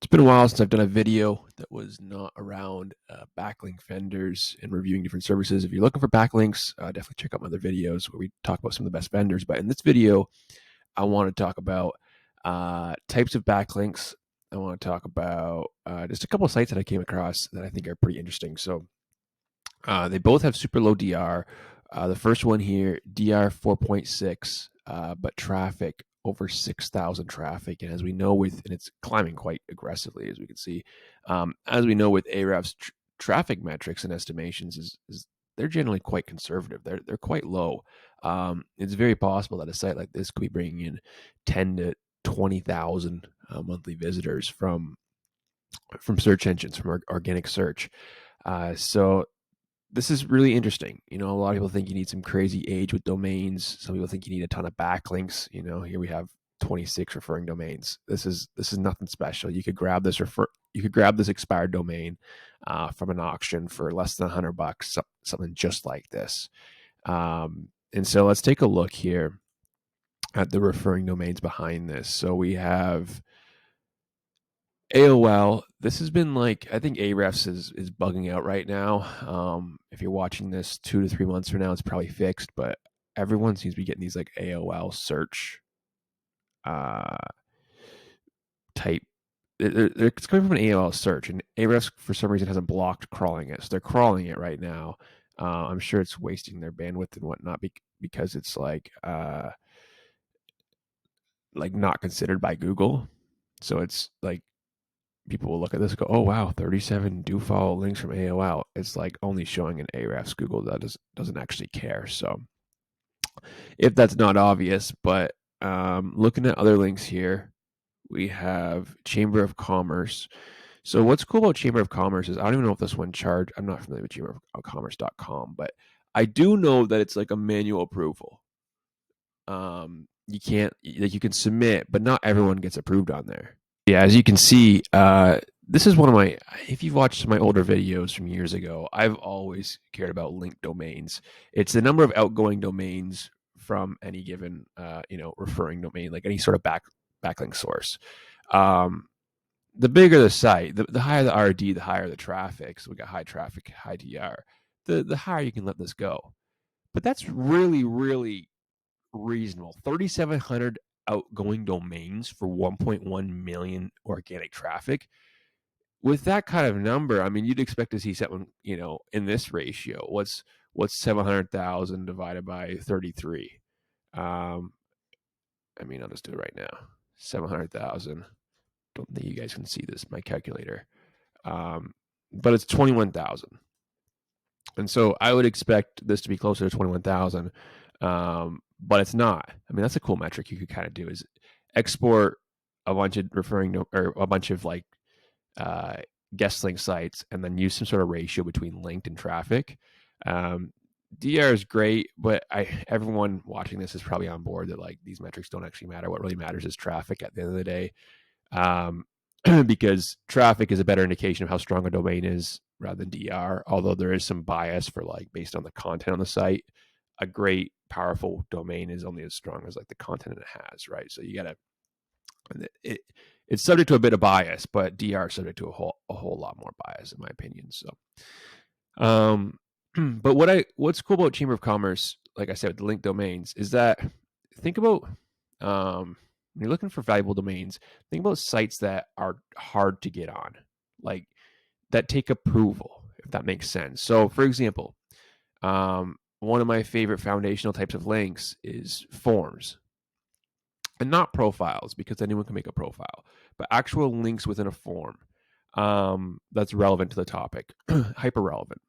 been a while since I've done a video that was not around backlink vendors and reviewing different services. If you're looking for backlinks, definitely check out my other videos where we talk about some of the best vendors. But in this video, I want to talk about types of backlinks. I want to talk about just a couple of sites that I came across that I think are pretty interesting. So they both have super low DR. The first one here, DR 4.6, but traffic over 6,000 traffic. And as we know and it's climbing quite aggressively, as we can see, as we know with Ahrefs traffic metrics and estimations is they're generally quite conservative. They're quite low. It's very possible that a site like this could be bringing in 10 to 20,000 monthly visitors from search engines, from organic search. So this is really interesting. A lot of people think you need some crazy age with domains. Some people think you need a ton of backlinks. Here we have 26 referring domains. This is nothing special. You could grab this expired domain from an auction for less than $100, something just like this. And so let's take a look here at the referring domains behind this. So we have AOL. This has been I think Ahrefs is bugging out right now. If you're watching this 2 to 3 months from now, it's probably fixed, but everyone seems to be getting these AOL search type. It's coming from an AOL search, and Ahrefs for some reason hasn't blocked crawling it, so they're crawling it right now. I'm sure it's wasting their bandwidth and whatnot because it's not considered by Google. So it's people will look at this and go, oh, wow, 37 dofollow links from AOL. It's only showing in Ahrefs. Google doesn't actually care. So if that's not obvious, but looking at other links here, we have Chamber of Commerce. So what's cool about Chamber of Commerce is I don't even know if this one charged. I'm not familiar with chamberofcommerce.com, but I do know that it's a manual approval. You can submit, but not everyone gets approved on there. Yeah, as you can see, this is one of if you've watched my older videos from years ago, I've always cared about linked domains. It's the number of outgoing domains from any given, referring domain, like any sort of backlink source. The bigger the site, the higher the RD, the higher the traffic. So we got high traffic, high DR. The higher you can let this go. But that's really, really reasonable. 3,700 outgoing domains for 1.1 million organic traffic. With that kind of number, I mean, you'd expect to see something, in this ratio. What's 700,000 divided by 33? I'll just do it right now. 700,000. Don't think you guys can see this, my calculator. But it's 21,000. And so I would expect this to be closer to 21,000. But it's not. I mean, that's a cool metric you could kind of do is export a bunch of a bunch of guest link sites and then use some sort of ratio between linked and traffic. DR is great, but everyone watching this is probably on board that these metrics don't actually matter. What really matters is traffic at the end of the day. Because traffic is a better indication of how strong a domain is rather than DR, although there is some bias for based on the content on the site. A great, powerful domain is only as strong as the content it has, right? So you gotta, it's subject to a bit of bias, but DR is subject to a whole lot more bias, in my opinion. So, but what's cool about Chamber of Commerce, like I said, with the linked domains, is that think about when you're looking for valuable domains, think about sites that are hard to get on, that take approval, if that makes sense. So, for example, one of my favorite foundational types of links is forms, and not profiles, because anyone can make a profile, but actual links within a form that's relevant to the topic, hyper relevant.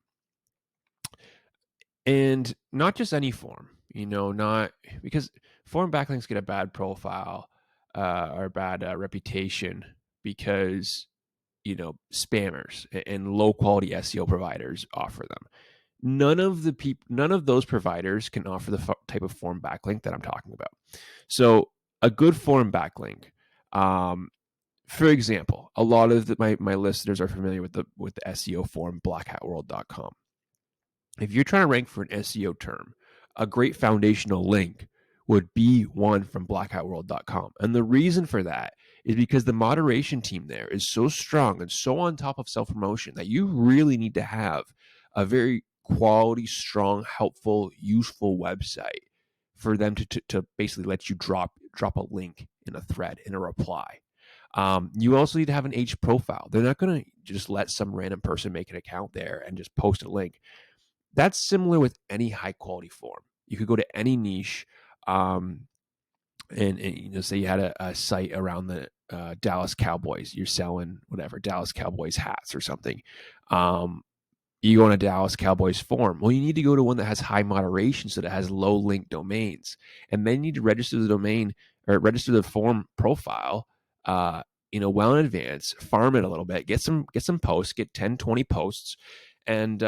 And not just any form, not because form backlinks get a bad profile or bad reputation because, spammers and low quality SEO providers offer them. None of those providers can offer the type of form backlink that I'm talking about. So a good form backlink, for example, a lot of my listeners are familiar with the SEO forum, blackhatworld.com. If you're trying to rank for an SEO term, a great foundational link would be one from blackhatworld.com. And the reason for that is because the moderation team there is so strong and so on top of self-promotion that you really need to have a very quality, strong, helpful, useful website for them to basically let you drop a link in a thread, in a reply. You also need to have an H profile. They're not going to just let some random person make an account there and just post a link. That's similar with any high quality form. You could go to any niche, and say you had a site around the Dallas Cowboys. You're selling whatever Dallas Cowboys hats or something. You go on a Dallas Cowboys forum. Well, you need to go to one that has high moderation, so that has low link domains, and then you need to register the domain or register the form profile. Well in advance, farm it a little bit, get some posts, get 10, 20 posts, and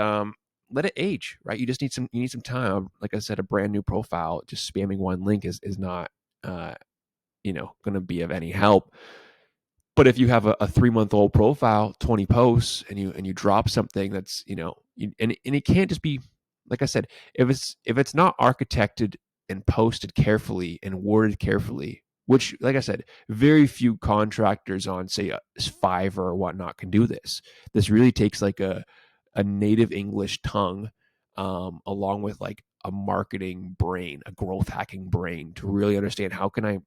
let it age, right? You just need some time. Like I said, a brand new profile, just spamming one link is not, going to be of any help. But if you have a 3-month-old profile, 20 posts, and you drop something that's, and it can't just be, like I said, if it's not architected and posted carefully and worded carefully, which, like I said, very few contractors on, say, Fiverr or whatnot can do this. This really takes like a native English tongue, along with like a marketing brain, a growth hacking brain, to really understand how can I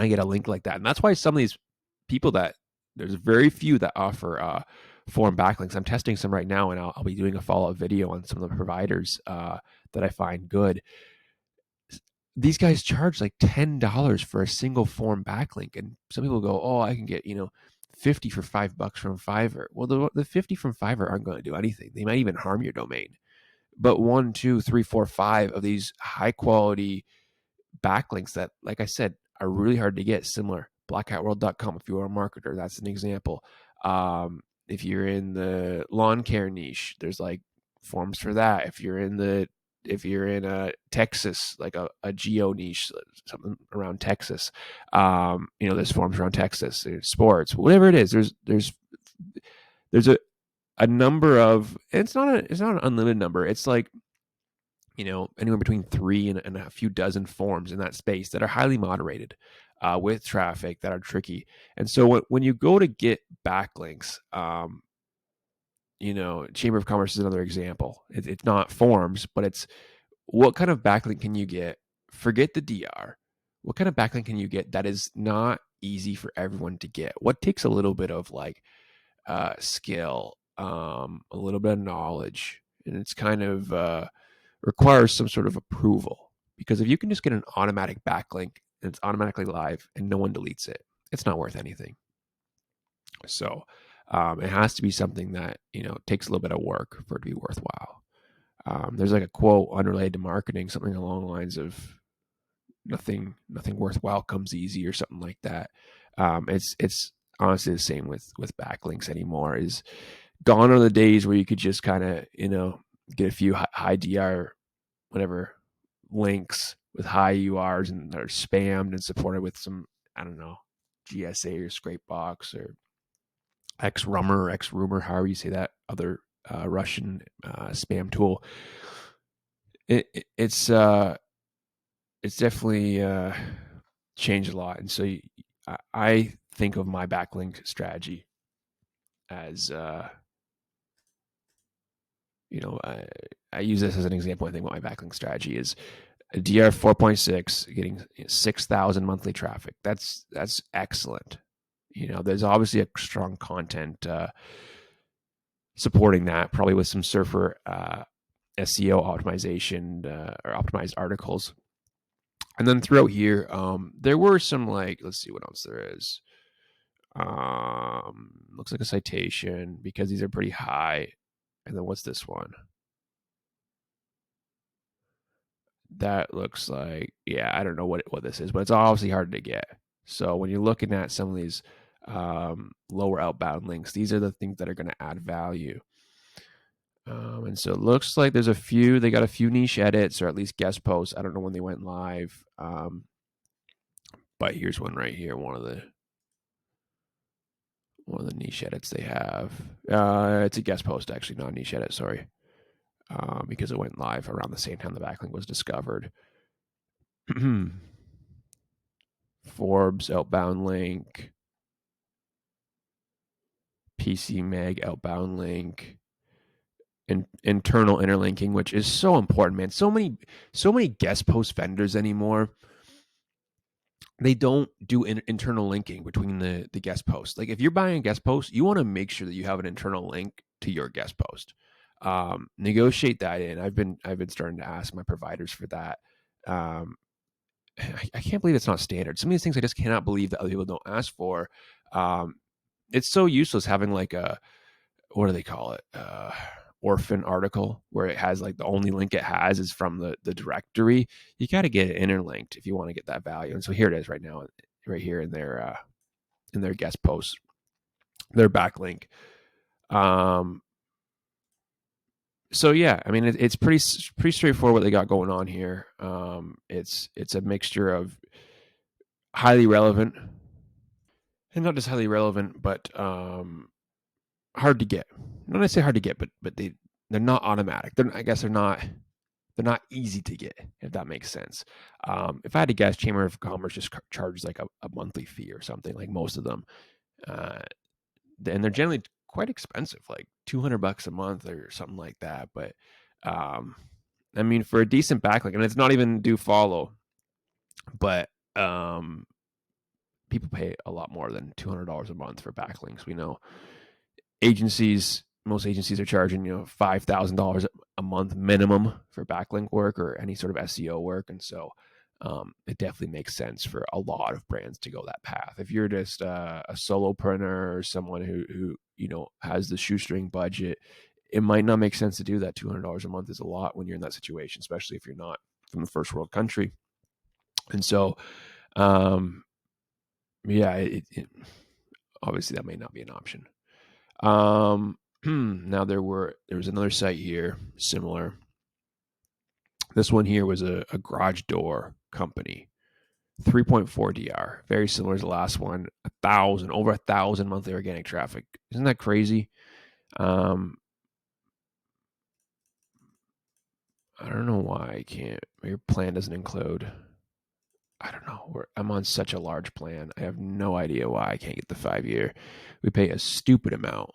get a link like that. And that's why some of these people, that there's very few that offer forum backlinks. I'm testing some right now, and I'll be doing a follow-up video on some of the providers that I find good. These guys charge like $10 for a single form backlink, and some people go, "Oh, I can get 50 for $5 from Fiverr." Well, the 50 from Fiverr aren't going to do anything. They might even harm your domain. But 1, 2, 3, 4, 5 of these high quality backlinks that, like I said, are really hard to get, similar blackhatworld.com. If you are a marketer, that's an example. If you're in the lawn care niche, there's like forms for that. If you're in a Texas, like a geo niche, something around Texas, there's forms around Texas, sports, whatever it is. There's a number of, it's not an unlimited number. It's like, anywhere between 3 and a few dozen forms in that space that are highly moderated, with traffic, that are tricky. And so when you go to get backlinks, Chamber of Commerce is another example. It's not forms, but it's what kind of backlink can you get? Forget the DR. What kind of backlink can you get that is not easy for everyone to get? What takes a little bit of like skill, a little bit of knowledge, and it's kind of requires some sort of approval. Because if you can just get an automatic backlink and it's automatically live and no one deletes it, it's not worth anything. So it has to be something that takes a little bit of work for it to be worthwhile. There's like a quote unrelated to marketing, something along the lines of nothing worthwhile comes easy, or something like that. It's honestly the same with backlinks anymore. Is gone are the days where you could just kind of get a few high DR whatever links with high URs and they're spammed and supported with some, I don't know, GSA or Scrapebox or Xrumor, however you say that other Russian spam tool. It's definitely changed a lot. And so I think of my backlink strategy as I use this as an example. I think what my backlink strategy is: a DR 4.6, getting 6,000 monthly traffic. That's excellent. There's obviously a strong content supporting that, probably with some Surfer SEO optimization or optimized articles. And then throughout here, there were some, like, let's see what else there is. Looks like a citation, because these are pretty high. And then what's this one? That looks like, yeah, I don't know what this is, but it's obviously hard to get. So when you're looking at some of these lower outbound links, these are the things that are going to add value. And so it looks like there's they got a few niche edits, or at least guest posts. I don't know when they went live. But here's one right here. One of the niche edits they have. It's a guest post, actually, not a niche edit. Sorry. Because it went live around the same time the backlink was discovered. Forbes outbound link, PC Mag outbound link, internal interlinking, which is so important, man. So many guest post vendors anymore, they don't do internal linking between the guest post. Like if you're buying a guest post, you want to make sure that you have an internal link to your guest post. Negotiate that in. I've been starting to ask my providers for that. Um, I can't believe it's not standard. Some of these things I just cannot believe that other people don't ask for. Um, it's so useless having like a, what do they call it? Orphan article where it has like the only link it has is from the directory. You got to get it interlinked if you want to get that value. And so here it is right now, right here in their guest posts, their backlink. So yeah, I mean it's pretty straightforward what they got going on here. It's a mixture of highly relevant, and not just highly relevant, but hard to get. Not I say hard to get, but they're not automatic. I guess they're not easy to get, if that makes sense. If I had to guess, Chamber of Commerce just charges like a monthly fee or something, like most of them, and they're generally quite expensive, like $200 a month or something like that. But I mean, for a decent backlink, and it's not even do follow, but people pay a lot more than $200 a month for backlinks. We know most agencies are charging $5,000 a month minimum for backlink work or any sort of SEO work, and so it definitely makes sense for a lot of brands to go that path. If you're just a solopreneur or someone who has the shoestring budget, it might not make sense to do that. $200 a month is a lot when you're in that situation, especially if you're not from the first world country. And so, yeah, obviously that may not be an option. Now there was another site here similar. This one here was a garage door company, 3.4 DR, very similar to the last one. Over 1,000 monthly organic traffic. Isn't that crazy? I don't know why I can't. Your plan doesn't include. I don't know. I'm on such a large plan. I have no idea why I can't get the 5 year. We pay a stupid amount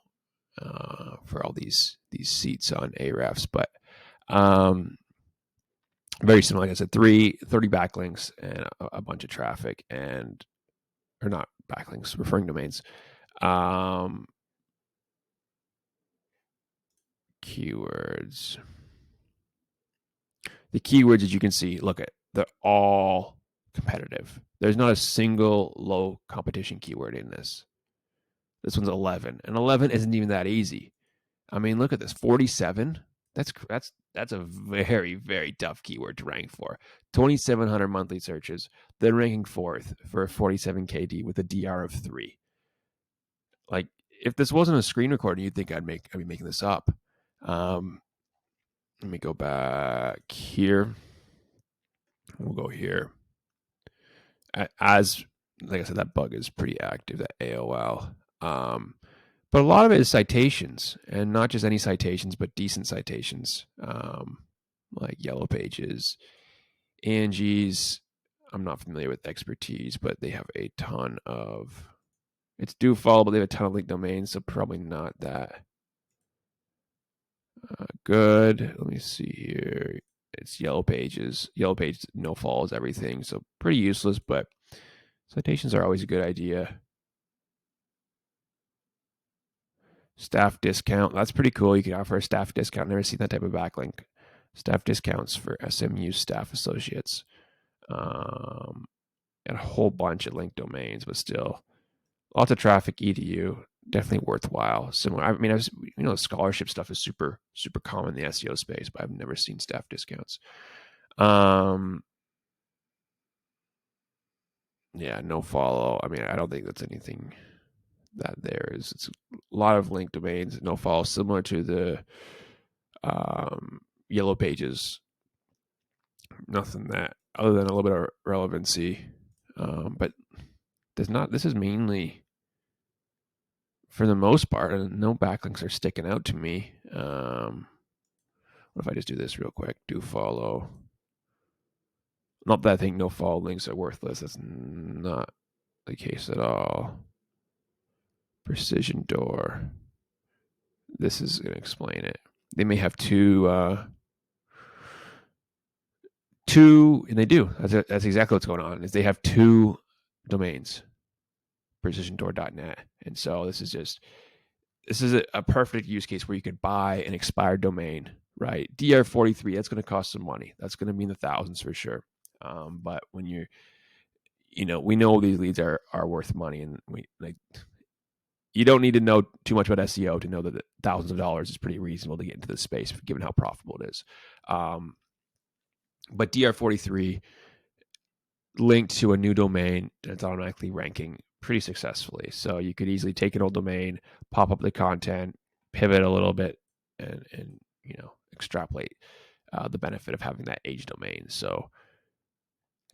for all these seats on Ahrefs, but very similar. Like I said, 30 backlinks and a bunch of traffic, and or not backlinks, referring domains. Keywords. The keywords, as you can see, look at, they're all competitive. There's not a single low competition keyword in this. This one's 11, and 11 isn't even that easy. I mean, look at this, 47. That's a very, very tough keyword to rank for. 2,700 monthly searches, then ranking fourth for a 47 KD with a DR of 3. Like, if this wasn't a screen recording, you'd think I'd be making this up. Let me go back here. We'll go here. As like I said, that bug is pretty active, that AOL. But a lot of it is citations, and not just any citations, but decent citations, like Yellow Pages, Angie's. I'm not familiar with Expertise, but they have a ton of. It's dofollow, but they have a ton of link domains, so probably not that good. Let me see here. It's Yellow Pages. Yellow Pages no follows everything, so pretty useless, but citations are always a good idea. Staff discount. That's pretty cool. You can offer a staff discount. Never seen that type of backlink. Staff discounts for SMU staff associates. And a whole bunch of link domains, but still lots of traffic. EDU, definitely worthwhile. Similar. I mean, scholarship stuff is super, super common in the SEO space, but I've never seen staff discounts. Yeah, no follow. I mean, I don't think that's anything that there is. It's a lot of link domains, no follow, similar to the Yellow Pages. Nothing that other than a little bit of relevancy, but this is mainly, for the most part, and no backlinks are sticking out to me. What if I just do this real quick? Do follow. Not that I think no follow links are worthless. That's not the case at all. Precision door. This is going to explain it. They may have two, and they do. That's exactly what's going on. Is they have two domains, precisiondoor.net, and so this is a perfect use case where you could buy an expired domain, right? DR43, that's going to cost some money. That's going to be in the thousands for sure. But when we know these leads are worth money, and you don't need to know too much about SEO to know that thousands of dollars is pretty reasonable to get into this space, given how profitable it is. But DR43 linked to a new domain, it's automatically ranking pretty successfully. So you could easily take an old domain, pop up the content, pivot a little bit, and extrapolate the benefit of having that age domain. So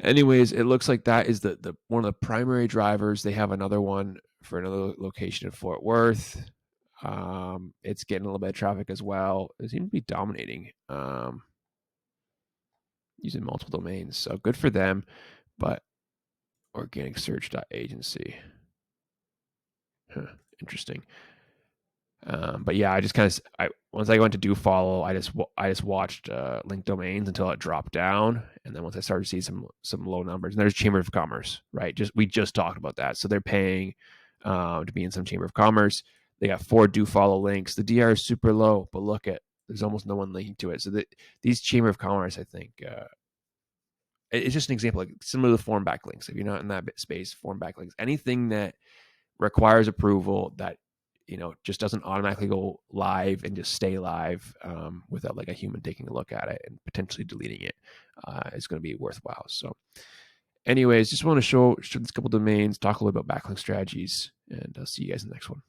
anyways, it looks like that is the one of the primary drivers. They have another one for another location in Fort Worth. It's getting a little bit of traffic as well. It seems to be dominating using multiple domains. So good for them. But organic search.agency. Interesting. But yeah, I just kind of once I went to dofollow, I just watched linked domains until it dropped down, and then once I started to see some low numbers, and there's Chamber of Commerce, right? We just talked about that, so they're paying to be in some Chamber of Commerce. They got 4 dofollow links. The DR is super low, but look at there's almost no one linking to it. So these Chamber of Commerce, I think, it's just an example, like similar to the form backlinks. If you're not in that space, form backlinks, anything that requires approval that just doesn't automatically go live and just stay live without like a human taking a look at it and potentially deleting it is going to be worthwhile. So anyways, just want to show these couple domains, talk a little bit about backlink strategies, and I'll see you guys in the next one.